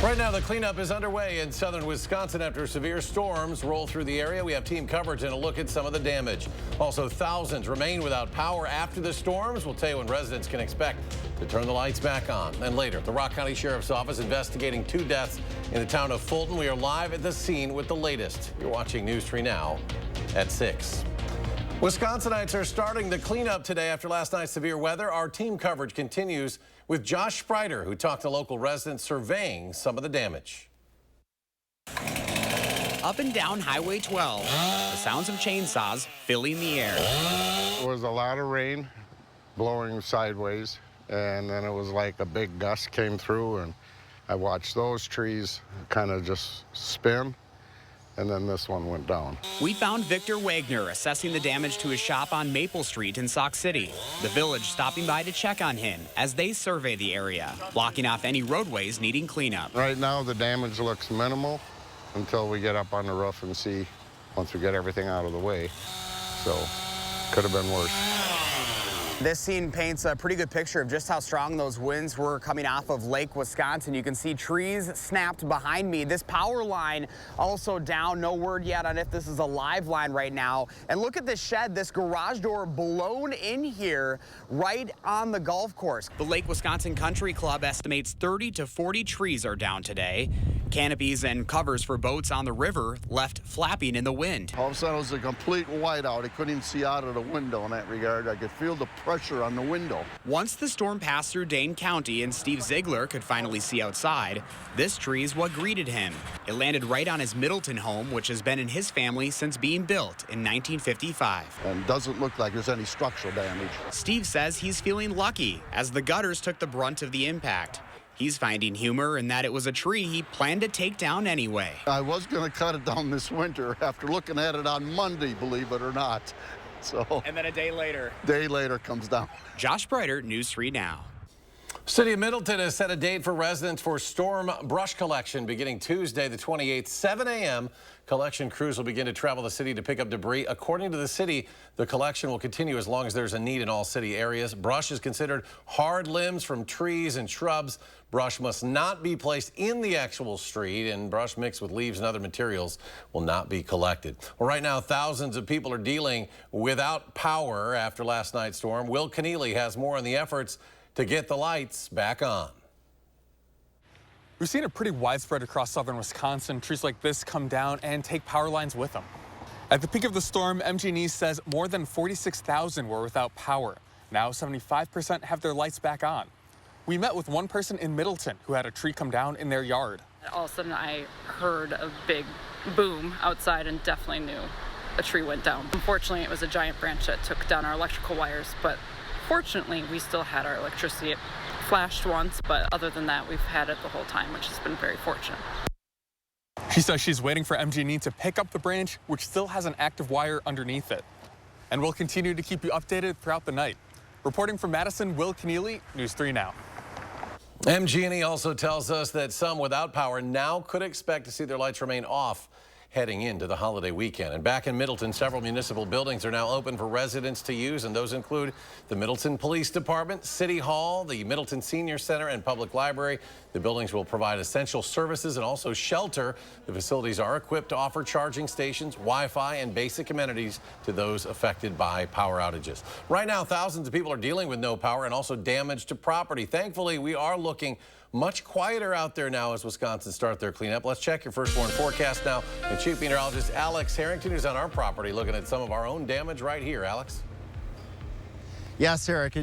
Right now, the cleanup is underway in southern Wisconsin after severe storms roll through the area. We have team coverage and a look at some of the damage. Also, thousands remain without power after the storms. We'll tell you when residents can expect to turn the lights back on. And later, the Rock County Sheriff's Office investigating 2 deaths in the town of Fulton. We are live at the scene with the latest. You're watching News 3 Now at 6. Wisconsinites are starting the cleanup today after last night's severe weather. Our team coverage continues with Josh Sprider, who talked to local residents surveying some of the damage. Up and down Highway 12, the sounds of chainsaws filling the air. There was a lot of rain blowing sideways, and then it was like a big gust came through, and I watched those trees kind of just spin. And then this one went down. We found Victor Wagner assessing the damage to his shop on Maple Street in Sauk City. The village stopping by to check on him as they survey the area, blocking off any roadways needing cleanup. Right now, the damage looks minimal until we get up on the roof and see once we get everything out of the way. So, could have been worse. This scene paints a pretty good picture of just how strong those winds were coming off of Lake Wisconsin. You can see trees snapped behind me. This power line also down. No word yet on if this is a live line right now. And look at this shed, this garage door blown in here right on the golf course. The Lake Wisconsin Country Club estimates 30 to 40 trees are down today. Canopies and covers for boats on the river left flapping in the wind. All of a sudden, it was a complete whiteout. I couldn't even see out of the window in that regard. I could feel the pressure on the window. Once the storm passed through Dane County and Steve Ziegler could finally see outside, this tree is what greeted him. It landed right on his Middleton home, which has been in his family since being built in 1955. And doesn't look like there's any structural damage. Steve says he's feeling lucky as the gutters took the brunt of the impact. He's finding humor in that it was a tree he planned to take down anyway. I was going to cut it down this winter after looking at it on Monday, believe it or not. So. And then a day later. Day later comes down. Josh Sprider, News 3 Now. City of Middleton has set a date for residents for storm brush collection beginning Tuesday the 28th, 7 a.m. Collection crews will begin to travel the city to pick up debris. According to the city, the collection will continue as long as there's a need in all city areas. Brush is considered hard limbs from trees and shrubs. Brush must not be placed in the actual street, and brush mixed with leaves and other materials will not be collected. Well, right now, thousands of people are dealing without power after last night's storm. Will Keneally has more on the efforts to get the lights back on. We've seen it pretty widespread across southern Wisconsin. Trees like this come down and take power lines with them. At the peak of the storm, MG&E says more than 46,000 were without power. Now 75% have their lights back on. We met with one person in Middleton who had a tree come down in their yard. All of a sudden I heard a big boom outside and definitely knew a tree went down. Unfortunately, it was a giant branch that took down our electrical wires, but fortunately we still had our electricity. It flashed once, but other than that, we've had it the whole time, which has been very fortunate. She says she's waiting for MG&E to pick up the branch, which still has an active wire underneath it. And we'll continue to keep you updated throughout the night. Reporting from Madison, Will Keneally, News 3 Now. MG&E also tells us that some without power now could expect to see their lights remain off heading into the holiday weekend. And back in Middleton, several municipal buildings are now open for residents to use, and those include the Middleton Police Department, City Hall, the Middleton Senior Center, and Public Library. The buildings will provide essential services and also shelter. The facilities are equipped to offer charging stations, Wi-Fi, and basic amenities to those affected by power outages. Right now, thousands of people are dealing with no power and also damage to property. Thankfully, we are looking much quieter out there now as Wisconsin start their cleanup. Let's check your first warn forecast now. And Chief Meteorologist Alex Harrington is on our property looking at some of our own damage right here. Alex? Yes, Eric.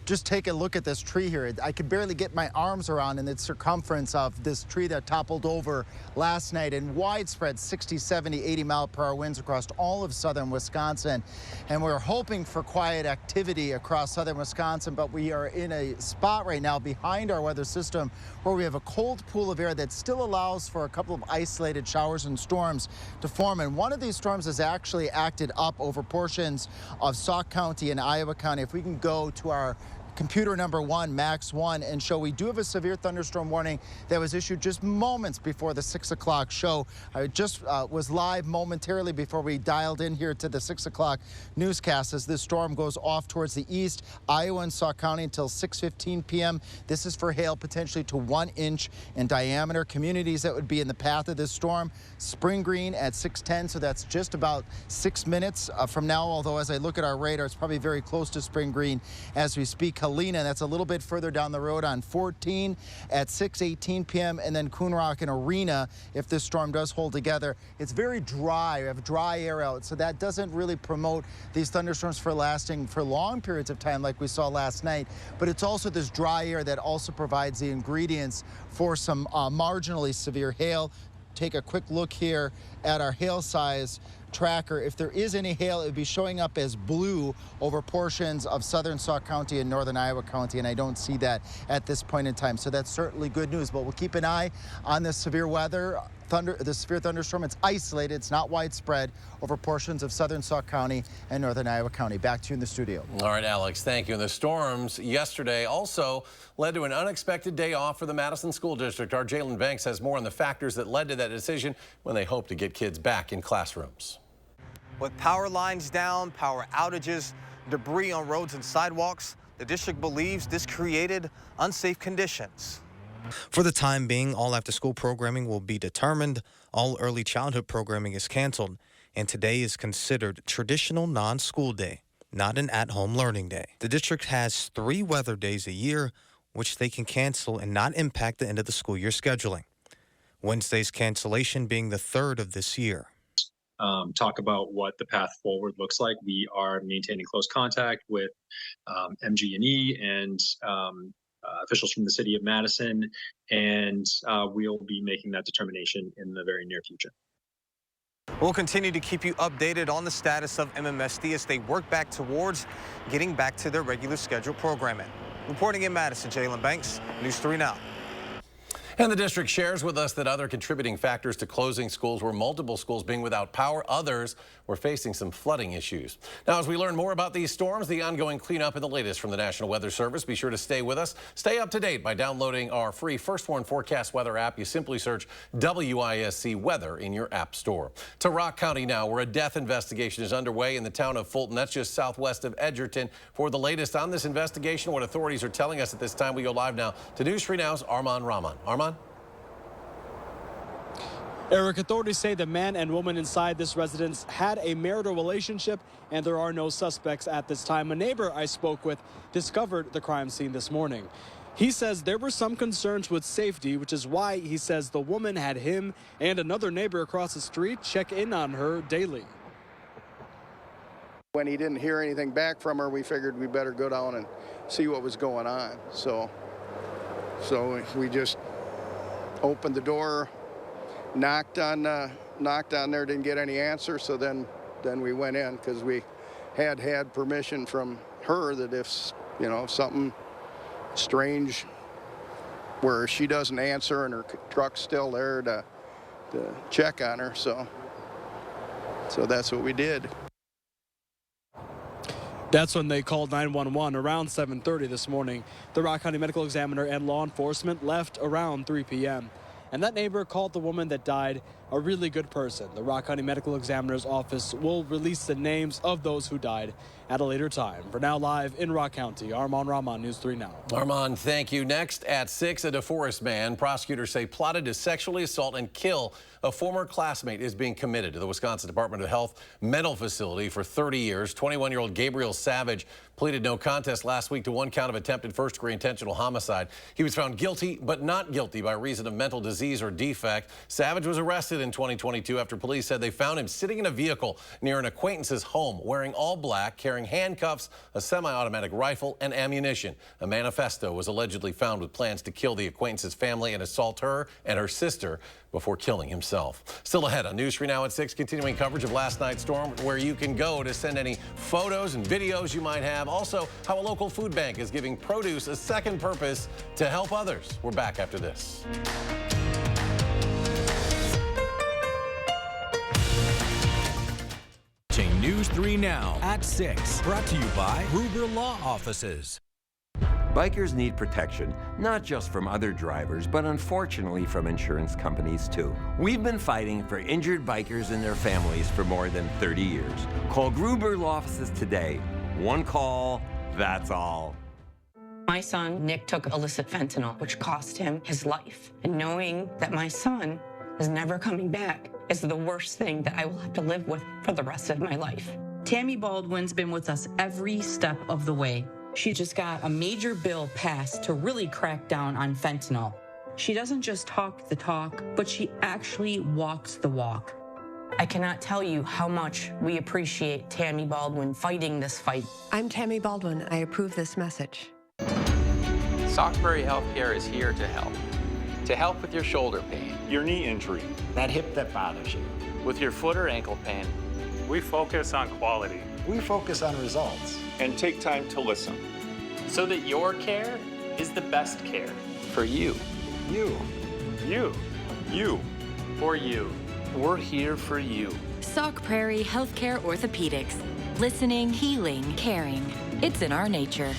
Just take a look at this tree here. I could barely get my arms around in the circumference of this tree that toppled over last night, and widespread 60, 70, 80 mile per hour winds across all of southern Wisconsin. And we're hoping for quiet activity across southern Wisconsin, but we are in a spot right now behind our weather system where we have a cold pool of air that still allows for a couple of isolated showers and storms to form. And one of these storms has actually acted up over portions of Sauk County and Iowa County. If we can go to our computer number 1, Max 1, and show we do have a severe thunderstorm warning that was issued just moments before the 6 o'clock show. I just was live momentarily before we dialed in here to the 6 o'clock newscast as this storm goes off towards the east, Iowa and Sauk County until 6:15 p.m. This is for hail potentially to 1 inch in diameter. Communities that would be in the path of this storm, Spring Green at 6:10, so that's just about 6 minutes from now, although as I look at our radar, it's probably very close to Spring Green as we speak. Helena, that's a little bit further down the road on 14 at 6:18 p.m. and then Coon Rock and Arena, if this storm does hold together. It's very dry. We have dry air out, so that doesn't really promote these thunderstorms for lasting for long periods of time like we saw last night. But it's also this dry air that also provides the ingredients for some marginally severe hail. Take a quick look here at our hail size tracker. If there is any hail, it would be showing up as blue over portions of southern Sauk County and northern Iowa County, and I don't see that at this point in time. So that's certainly good news, but we'll keep an eye on this severe weather. The severe thunderstorm, it's isolated, it's not widespread over portions of southern Sauk County and northern Iowa County. Back to you in the studio. All right, Alex, thank you. And the storms yesterday also led to an unexpected day off for the Madison School District. Our Jalen Banks has more on the factors that led to that decision when they hope to get kids back in classrooms. With power lines down, power outages, debris on roads and sidewalks, the district believes this created unsafe conditions. For the time being, all after-school programming will be determined. All early childhood programming is canceled, and today is considered traditional non-school day, not an at-home learning day. The district has 3 weather days a year, which they can cancel and not impact the end of the school year scheduling. Wednesday's cancellation being the 3rd of this year. Talk about what the path forward looks like. We are maintaining close contact with MG&E and officials from the city of Madison, and we'll be making that determination in the very near future. We'll continue to keep you updated on the status of MMSD as they work back towards getting back to their regular scheduled programming. Reporting in Madison, Jalen Banks, News 3 Now. And the district shares with us that other contributing factors to closing schools were multiple schools being without power. Others were facing some flooding issues. Now, as we learn more about these storms, the ongoing cleanup, and the latest from the National Weather Service, be sure to stay with us. Stay up to date by downloading our free First Warn Forecast Weather app. You simply search WISC Weather in your app store. To Rock County now, where a death investigation is underway in the town of Fulton. That's just southwest of Edgerton. For the latest on this investigation, what authorities are telling us at this time, we go live now to News 3 Now's Armand Rahman. Armand? Eric, authorities say the man and woman inside this residence had a marital relationship, and there are no suspects at this time. A neighbor I spoke with discovered the crime scene this morning. He says there were some concerns with safety, which is why he says the woman had him and another neighbor across the street check in on her daily. When he didn't hear anything back from her, we figured we better go down and see what was going on. So we just opened the door, knocked on there, didn't get any answer. So then we went in because we had permission from her that if something strange where she doesn't answer and her truck's still there to check on her. So that's what we did. That's when they called 911 around 7:30 this morning. The Rock County Medical Examiner and law enforcement left around 3 p.m. And that neighbor called the woman that died a really good person. The Rock County Medical Examiner's office will release the names of those who died at a later time. For now, live in Rock County, Armand Rahman, News 3 Now. Armand, thank you. Next at 6, a DeForest man, prosecutors say plotted to sexually assault and kill a former classmate, is being committed to the Wisconsin Department of Health mental facility for 30 years. 21-year-old Gabriel Savage pleaded no contest last week to 1 count of attempted first-degree intentional homicide. He was found guilty, but not guilty by reason of mental disease or defect. Savage was arrested in 2022 after police said they found him sitting in a vehicle near an acquaintance's home, wearing all black, carrying handcuffs, a semi-automatic rifle, and ammunition. A manifesto was allegedly found with plans to kill the acquaintance's family and assault her and her sister before killing himself. Still ahead on News 3 Now at 6, continuing coverage of last night's storm, where you can go to send any photos and videos you might have. Also, how a local food bank is giving produce a second purpose to help others. We're back after this. News 3 Now at 6, brought to you by Gruber Law Offices. Bikers need protection, not just from other drivers, but unfortunately from insurance companies too. We've been fighting for injured bikers and their families for more than 30 years. Call Gruber Law Offices today. One call, that's all. My son, Nick, took illicit fentanyl, which cost him his life. And knowing that my son is never coming back is the worst thing that I will have to live with for the rest of my life. Tammy Baldwin's been with us every step of the way. She just got a major bill passed to really crack down on fentanyl. She doesn't just talk the talk, but she actually walks the walk. I cannot tell you how much we appreciate Tammy Baldwin fighting this fight. I'm Tammy Baldwin. I approve this message. Stockberry Healthcare is here to help. To help with your shoulder pain, your knee injury, that hip that bothers you, with your foot or ankle pain. We focus on quality. We focus on results. And take time to listen. So that your care is the best care for you. You. You. You. For you. We're here for you. Sauk Prairie Healthcare Orthopedics. Listening, healing, caring. It's in our nature.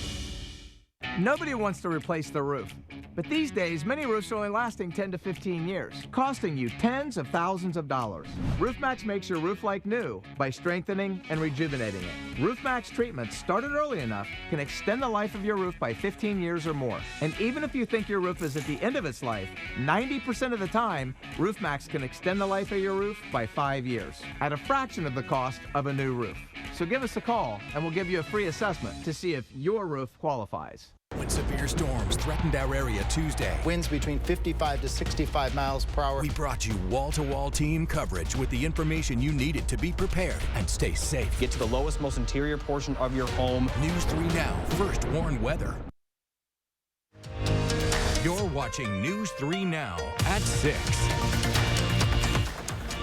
Nobody wants to replace the roof. But these days, many roofs are only lasting 10 to 15 years, costing you tens of thousands of dollars. RoofMax makes your roof like new by strengthening and rejuvenating it. RoofMax treatments, started early enough, can extend the life of your roof by 15 years or more. And even if you think your roof is at the end of its life, 90% of the time, RoofMax can extend the life of your roof by 5 years at a fraction of the cost of a new roof. So give us a call and we'll give you a free assessment to see if your roof qualifies. When severe storms threatened our area Tuesday, winds between 55 to 65 miles per hour, we brought you wall-to-wall team coverage with the information you needed to be prepared and stay safe. Get to the lowest, most interior portion of your home. News 3 Now, first warn weather. You're watching News 3 Now at 6.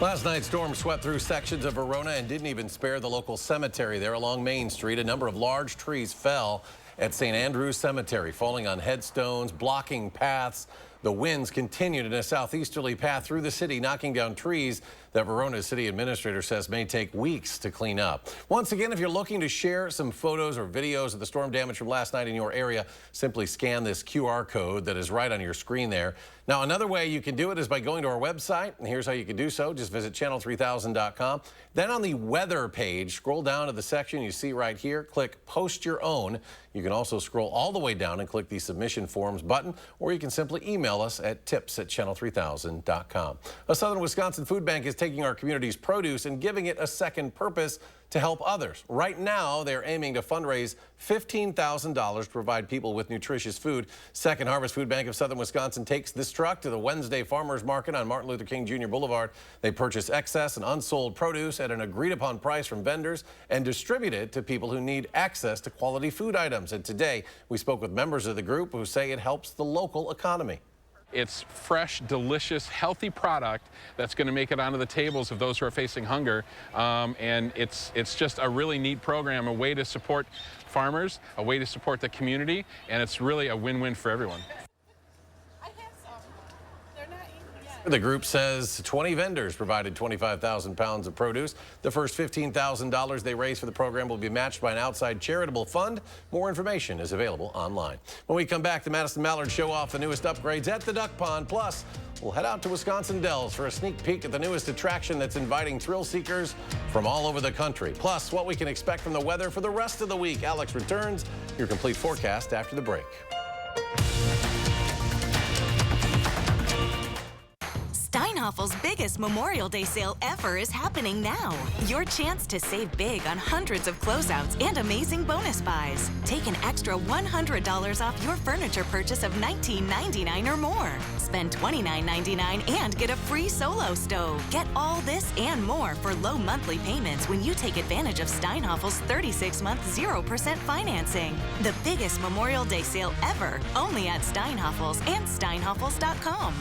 Last night, storms swept through sections of Verona and didn't even spare the local cemetery there along Main Street. A number of large trees fell at St. Andrew's Cemetery, falling on headstones, blocking paths. The winds continued in a southeasterly path through the city, knocking down trees that Verona's city administrator says may take weeks to clean up. Once again, if you're looking to share some photos or videos of the storm damage from last night in your area, simply scan this QR code that is right on your screen there. Now, another way you can do it is by going to our website, and here's how you can do so. Just visit channel3000.com. Then on the weather page, scroll down to the section you see right here, click Post Your Own. You can also scroll all the way down and click the Submission Forms button, or you can simply email us at tips@channel3000.com. A Southern Wisconsin food bank is taking our community's produce and giving it a second purpose to help others. Right now, they're aiming to fundraise $15,000 to provide people with nutritious food. Second Harvest Food Bank of Southern Wisconsin takes this truck to the Wednesday Farmers Market on Martin Luther King Jr. Boulevard. They purchase excess and unsold produce at an agreed-upon price from vendors and distribute it to people who need access to quality food items. And today, we spoke with members of the group who say it helps the local economy. It's fresh, delicious, healthy product that's going to make it onto the tables of those who are facing hunger. And it's just a really neat program, a way to support farmers, a way to support the community, and it's really a win-win for everyone. The group says 20 vendors provided 25,000 pounds of produce. The first $15,000 they raised for the program will be matched by an outside charitable fund. More information is available online. When we come back, the Madison Mallards show off the newest upgrades at the Duck Pond. Plus, we'll head out to Wisconsin Dells for a sneak peek at the newest attraction that's inviting thrill seekers from all over the country. Plus, what we can expect from the weather for the rest of the week. Alex returns. Your complete forecast after the break. Steinhoffel's biggest Memorial Day sale ever is happening now. Your chance to save big on hundreds of closeouts and amazing bonus buys. Take an extra $100 off your furniture purchase of $19.99 or more. Spend $29.99 and get a free solo stove. Get all this and more for low monthly payments when you take advantage of Steinhoffel's 36-month 0% financing. The biggest Memorial Day sale ever, only at Steinhoffel's and steinhoffels.com.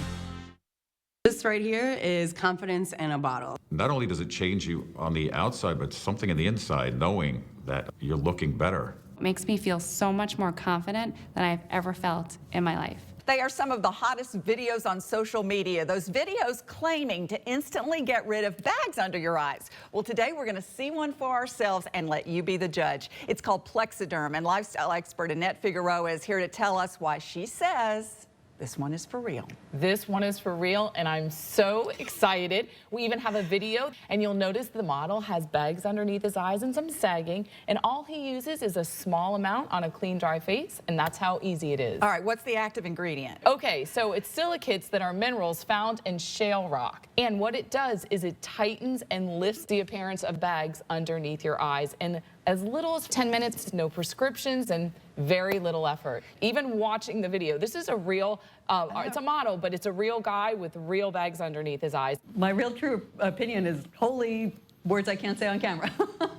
This right here is confidence in a bottle. Not only does it change you on the outside, but something in the inside, knowing that you're looking better. It makes me feel so much more confident than I've ever felt in my life. They are some of the hottest videos on social media. Those videos claiming to instantly get rid of bags under your eyes. Well, today we're going to see one for ourselves and let you be the judge. It's called Plexiderm, and lifestyle expert Annette Figueroa is here to tell us why she says this one is for real. This one is for real, and I'm so excited. We even have a video, and you'll notice the model has bags underneath his eyes and some sagging, and all he uses is a small amount on a clean, dry face, and that's how easy it is. All right, what's the active ingredient? Okay, so it's silicates that are minerals found in shale rock, and what it does is it tightens and lifts the appearance of bags underneath your eyes, and as little as 10 minutes, no prescriptions, and very little effort. Even watching the video, this is a real, it's a model, but it's a real guy with real bags underneath his eyes. My real true opinion is holy words I can't say on camera.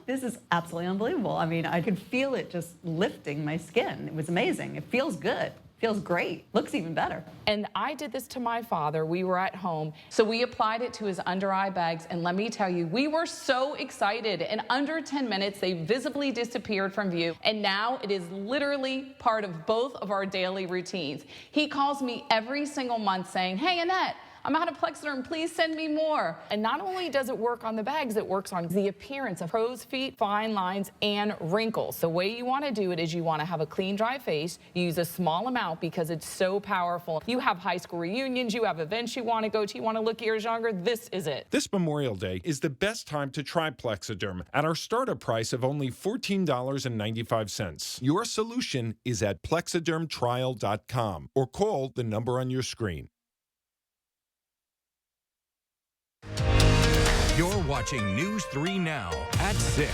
This is absolutely unbelievable. I mean, I could feel it just lifting my skin. It was amazing. It feels good. Feels great. Looks even better. And I did this to my father. We were at home, so we applied it to his under eye bags, and let me tell you, we were so excited. In under 10 minutes, they visibly disappeared from view, and now it is literally part of both of our daily routines. He calls me every single month saying, "Hey, Annette, I'm out of Plexiderm, please send me more." And not only does it work on the bags, it works on the appearance of crow's feet, fine lines, and wrinkles. The way you want to do it is you want to have a clean, dry face. You use a small amount because it's so powerful. You have high school reunions, you have events you want to go to, you want to look years younger, this is it. This Memorial Day is the best time to try Plexiderm at our startup price of only $14.95. Your solution is at plexidermtrial.com or call the number on your screen. You're watching News 3 Now at 6.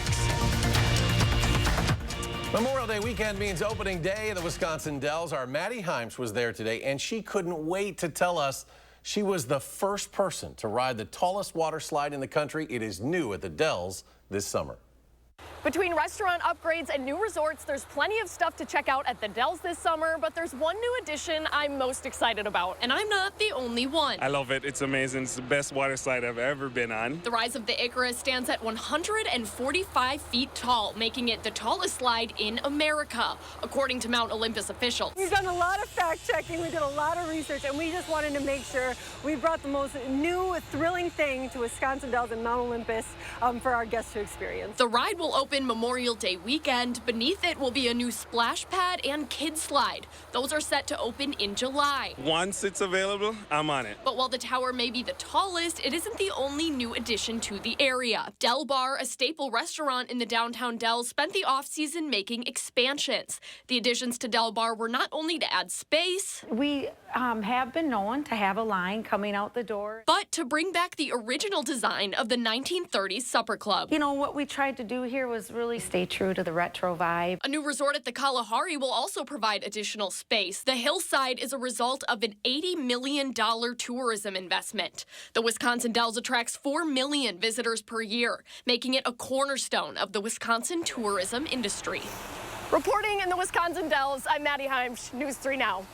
Memorial Day weekend means opening day of the Wisconsin Dells. Our Maddie Heims was there today, and she couldn't wait to tell us she was the first person to ride the tallest water slide in the country. It is new at the Dells this summer. Between restaurant upgrades and new resorts, there's plenty of stuff to check out at the Dells this summer, but there's one new addition I'm most excited about, and I'm not the only one. I love it. It's amazing. It's the best water slide I've ever been on. The Rise of the Icarus stands at 145 feet tall, making it the tallest slide in America, according to Mount Olympus officials. We've done a lot of fact-checking, we did a lot of research, and we just wanted to make sure we brought the most new, thrilling thing to Wisconsin Dells and Mount Olympus for our guests to experience. The ride will open Memorial Day weekend. Beneath it will be a new splash pad and kids slide. Those are set to open in July. Once it's available, I'm on it. But while the tower may be the tallest, it isn't the only new addition to the area. Del Bar, a staple restaurant in the downtown Dells, spent the off-season making expansions. The additions to Del Bar were not only to add space. We have been known to have a line coming out the door, but to bring back the original design of the 1930s supper club. You know, what we tried to do here was really stay true to the retro vibe. A new resort at the Kalahari will also provide additional space. The hillside is a result of an $80 million tourism investment. The Wisconsin Dells attracts 4 million visitors per year, making it a cornerstone of the Wisconsin tourism industry. Reporting in the Wisconsin Dells, I'm Maddie Heims, News 3 Now.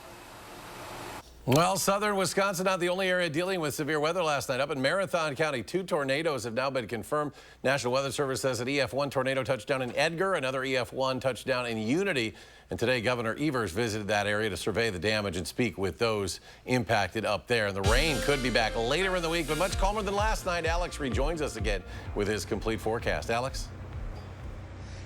Well, southern Wisconsin not the only area dealing with severe weather last night. Up in Marathon County, 2 tornadoes have now been confirmed. National Weather Service says an EF1 tornado touched down in Edgar, another EF1 touched down in Unity. And today, Governor Evers visited that area to survey the damage and speak with those impacted up there. And the rain could be back later in the week, but much calmer than last night. Alex rejoins us again with his complete forecast. Alex?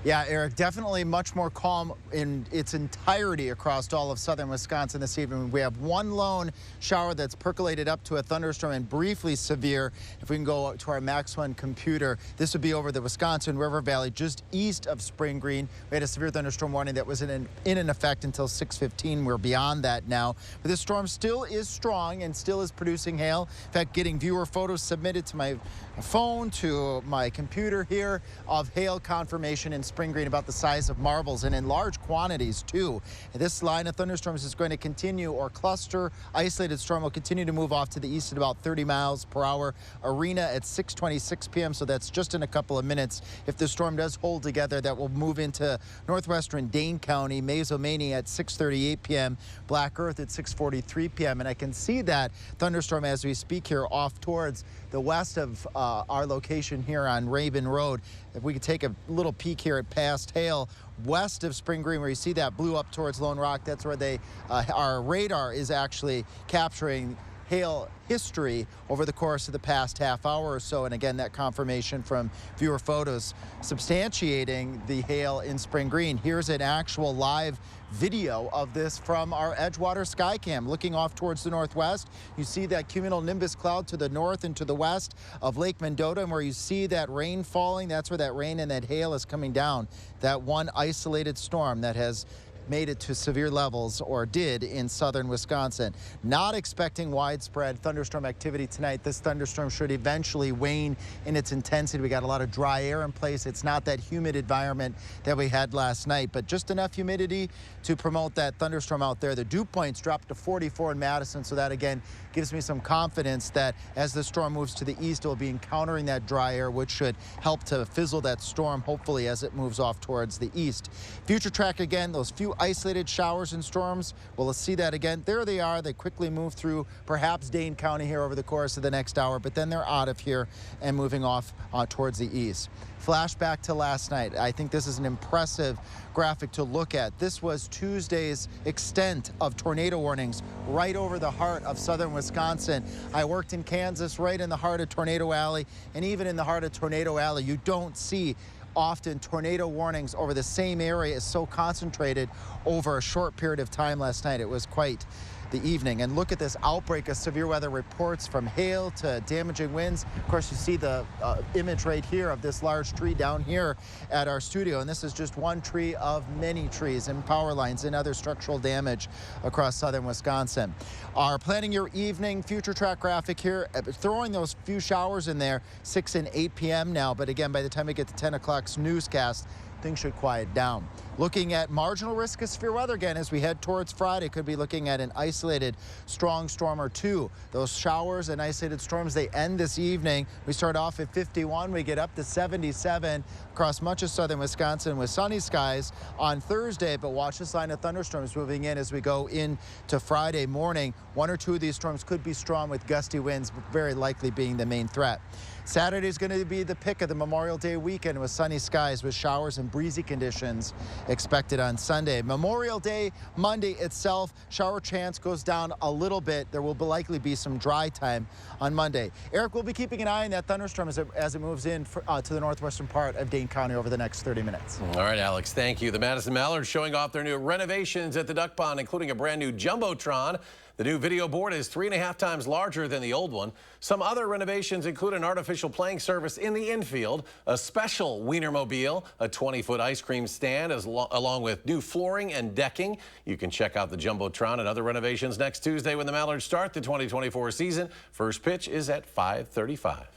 Yeah, Eric, definitely much more calm in its entirety across all of southern Wisconsin this evening. We have one lone shower that's percolated up to a thunderstorm and briefly severe. If we can go to our Max 1 computer, this would be over the Wisconsin River Valley just east of Spring Green. We had a severe thunderstorm warning that was in effect until 6:15. We're beyond that now. But this storm still is strong and still is producing hail. In fact, getting viewer photos submitted to my phone, to my computer here of hail confirmation in Spring Green about the size of marbles and in large quantities too. And this line of thunderstorms is going to continue, or cluster isolated storm will continue to move off to the east at about 30 miles per hour. Arena at 6:26 p.m. So that's just in a couple of minutes. If the storm does hold together, that will move into northwestern Dane County. Mazomanie at 6:38 p.m. Black Earth at 6:43 p.m. And I can see that thunderstorm as we speak here off towards the west of our location here on Rabin Road. If we could take a little peek here at past hail west of Spring Green, where you see that blue up towards Lone Rock, that's where our radar is actually capturing hail history over the course of the past half hour or so. And again, that confirmation from viewer photos substantiating the hail in Spring Green. Here's an actual live video of this from our Edgewater Skycam. Looking off towards the northwest, you see that cumulonimbus cloud to the north and to the west of Lake Mendota, and where you see that rain falling, that's where that rain and that hail is coming down. That one isolated storm that has made it to severe levels, or did, in southern Wisconsin. Not expecting widespread thunderstorm activity tonight. This thunderstorm should eventually wane in its intensity. We got a lot of dry air in place. It's not that humid environment that we had last night, but just enough humidity to promote that thunderstorm out there. The dew points dropped to 44 in Madison, so that again gives me some confidence that as the storm moves to the east, it will be encountering that dry air, which should help to fizzle that storm, hopefully, as it moves off towards the east. Future track again, those few isolated showers and storms, we'll see that again. There they are. They quickly move through perhaps Dane County here over the course of the next hour, but then they're out of here and moving off towards the east. Flashback to last night. I think this is an impressive graphic to look at. This was Tuesday's extent of tornado warnings right over the heart of southern Wisconsin. I worked in Kansas, right in the heart of Tornado Alley, and even in the heart of Tornado Alley, you don't see often tornado warnings over the same area is so concentrated over a short period of time last night. It was quite the evening. And look at this outbreak of severe weather reports, from hail to damaging winds. Of course, you see the image right here of this large tree down here at our studio. And this is just one tree of many trees and power lines and other structural damage across southern Wisconsin. Our planning your evening future track graphic here, throwing those few showers in there, 6 and 8 p.m. now. But again, by the time we get to 10 o'clock's newscast, things should quiet down. Looking at marginal risk of severe weather again as we head towards Friday. Could be looking at an isolated strong storm or two. Those showers and isolated storms, they end this evening. We start off at 51. We get up to 77 across much of southern Wisconsin with sunny skies on Thursday. But watch this line of thunderstorms moving in as we go into Friday morning. One or two of these storms could be strong with gusty winds, very likely being the main threat. Saturday is going to be the pick of the Memorial Day weekend with sunny skies with showers and breezy conditions expected on Sunday. Memorial Day, Monday itself, shower chance goes down a little bit. There will likely be some dry time on Monday. Eric, we'll be keeping an eye on that thunderstorm as it moves in to the northwestern part of Dane County over the next 30 minutes. All right, Alex, thank you. The Madison Mallards showing off their new renovations at the Duck Pond, including a brand new Jumbotron. The new video board is 3.5 times larger than the old one. Some other renovations include an artificial playing surface in the infield, a special Wienermobile, a 20-foot ice cream stand, along with new flooring and decking. You can check out the Jumbotron and other renovations next Tuesday when the Mallards start the 2024 season. First pitch is at 5:35.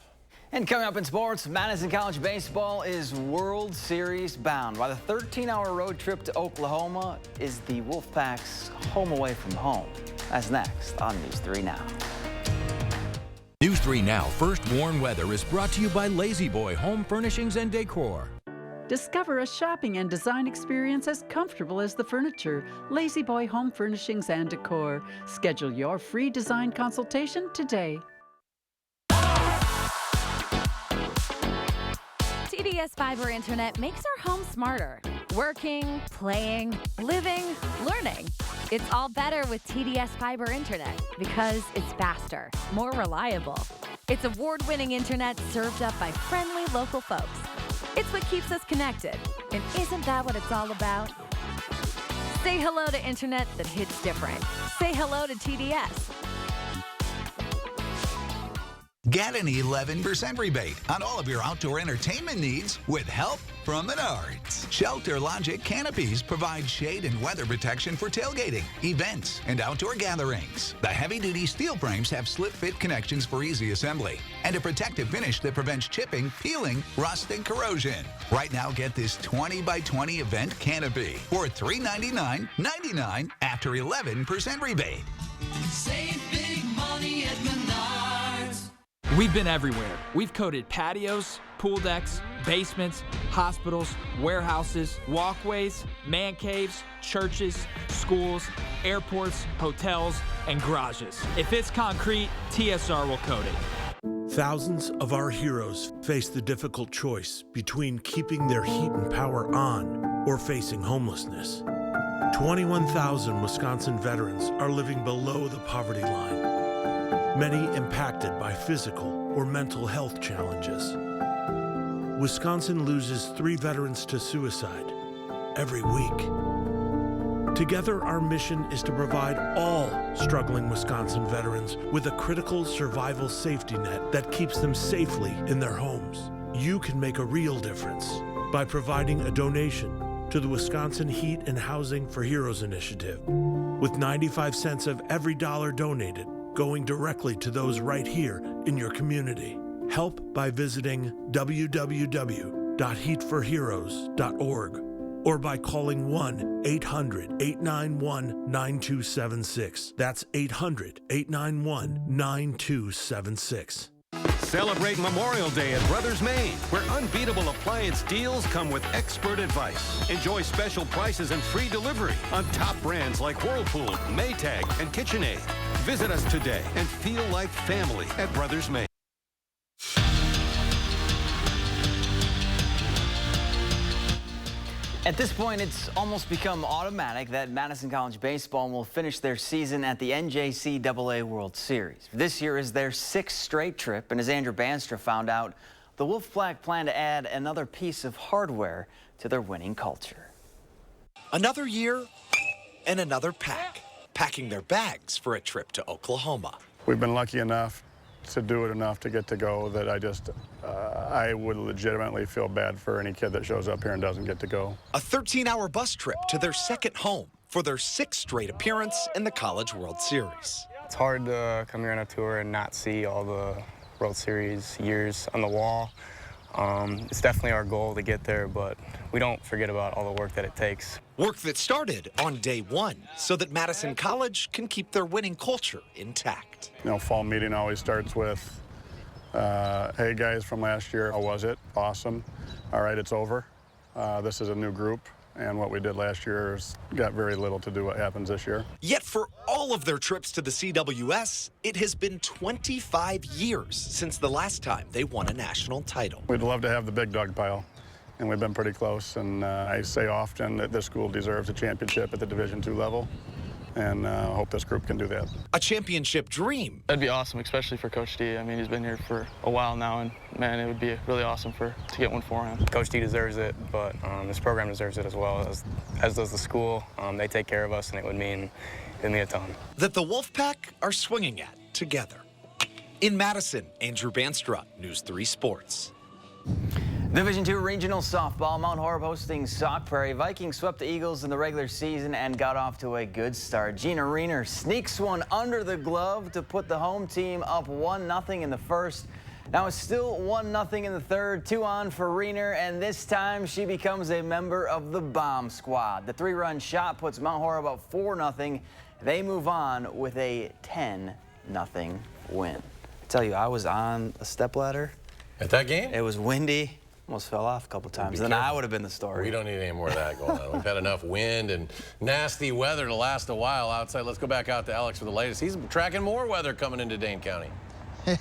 And coming up in sports, Madison College baseball is World Series bound. While the 13-hour road trip to Oklahoma is the Wolfpack's home away from home. That's next on News 3 Now. News 3 Now First Warn Weather is brought to you by Lazy Boy Home Furnishings and Decor. Discover a shopping and design experience as comfortable as the furniture. Lazy Boy Home Furnishings and Decor. Schedule your free design consultation today. TDS Fiber Internet makes our home smarter. Working, playing, living, learning. It's all better with TDS Fiber Internet because it's faster, more reliable. It's award-winning internet served up by friendly local folks. It's what keeps us connected. And isn't that what it's all about? Say hello to internet that hits different. Say hello to TDS. Get an 11% rebate on all of your outdoor entertainment needs with help from Menards. Shelter Logic canopies provide shade and weather protection for tailgating, events, and outdoor gatherings. The heavy-duty steel frames have slip-fit connections for easy assembly and a protective finish that prevents chipping, peeling, rust, and corrosion. Right now, get this 20 by 20 event canopy for $399.99 after 11% rebate. Save big money at Menards. We've been everywhere. We've coated patios, pool decks, basements, hospitals, warehouses, walkways, man caves, churches, schools, airports, hotels, and garages. If it's concrete, TSR will coat it. Thousands of our heroes face the difficult choice between keeping their heat and power on or facing homelessness. 21,000 Wisconsin veterans are living below the poverty line, many impacted by physical or mental health challenges. Wisconsin loses 3 veterans to suicide every week. Together, our mission is to provide all struggling Wisconsin veterans with a critical survival safety net that keeps them safely in their homes. You can make a real difference by providing a donation to the Wisconsin Heat and Housing for Heroes initiative, with 95 cents of every dollar donated going directly to those right here in your community. Help by visiting www.heatforheroes.org or by calling 1-800-891-9276. That's 800-891-9276. Celebrate Memorial Day at Brothers Maine, where unbeatable appliance deals come with expert advice. Enjoy special prices and free delivery on top brands like Whirlpool, Maytag, and KitchenAid. Visit us today and feel like family at Brothers Maine. At this point, it's almost become automatic that Madison College baseball will finish their season at the NJCAA World Series. This year is their 6th straight trip, and as Andrew Banstra found out, the Wolfpack plan to add another piece of hardware to their winning culture. Another year and another pack, packing their bags for a trip to Oklahoma. We've been lucky enough to do it enough to get to go that I would legitimately feel bad for any kid that shows up here and doesn't get to go. A 13-hour bus trip to their second home for their 6th straight appearance in the College World Series. It's hard to come here on a tour and not see all the World Series years on the wall. It's definitely our goal to get there, but we don't forget about all the work that it takes. Work that started on day 1 so that Madison College can keep their winning culture intact. You know, fall meeting always starts with, hey guys, from last year, how was it? Awesome. All right, it's over. This is a new group, and what we did last year has got very little to do what happens this year. Yet for all of their trips to the CWS, it has been 25 years since the last time they won a national title. We'd love to have the big dog pile, and we've been pretty close, and I say often that this school deserves a championship at the Division II level, and hope this group can do that. A championship dream. That'd be awesome, especially for Coach D. I mean, he's been here for a while now, and man, it would be really awesome to get one for him. Coach D deserves it, but this program deserves it as well, as does the school. They take care of us, and it would mean a ton. That the Wolfpack are swinging at together. In Madison, Andrew Banstra, News 3 Sports. Division II Regional Softball, Mount Horeb hosting Sauk Prairie. Vikings swept the Eagles in the regular season and got off to a good start. Gina Riener sneaks one under the glove to put the home team up 1-0 in the first. Now it's still 1-0 in the third, 2 on for Riener, and this time she becomes a member of the bomb squad. The 3-run shot puts Mount Horeb up 4-0. They move on with a 10-0 win. I tell you, I was on a stepladder. At that game? It was windy. Almost fell off a couple times. Then I would have been the story. We don't need any more of that going on. We've had enough wind and nasty weather to last a while outside. Let's go back out to Alex for the latest. He's tracking more weather coming into Dane County.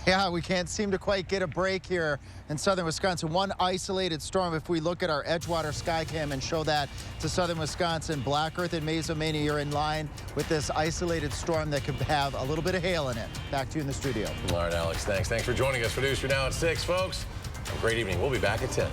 Yeah, we can't seem to quite get a break here in southern Wisconsin. One isolated storm, if we look at our Edgewater Skycam and show that to southern Wisconsin, Black Earth and Mesoamania, you're in line with this isolated storm that could have a little bit of hail in it. Back to you in the studio. All right, Alex, thanks. Thanks for joining us for News 3 Now at 6, folks. Have a great evening. We'll be back at 10.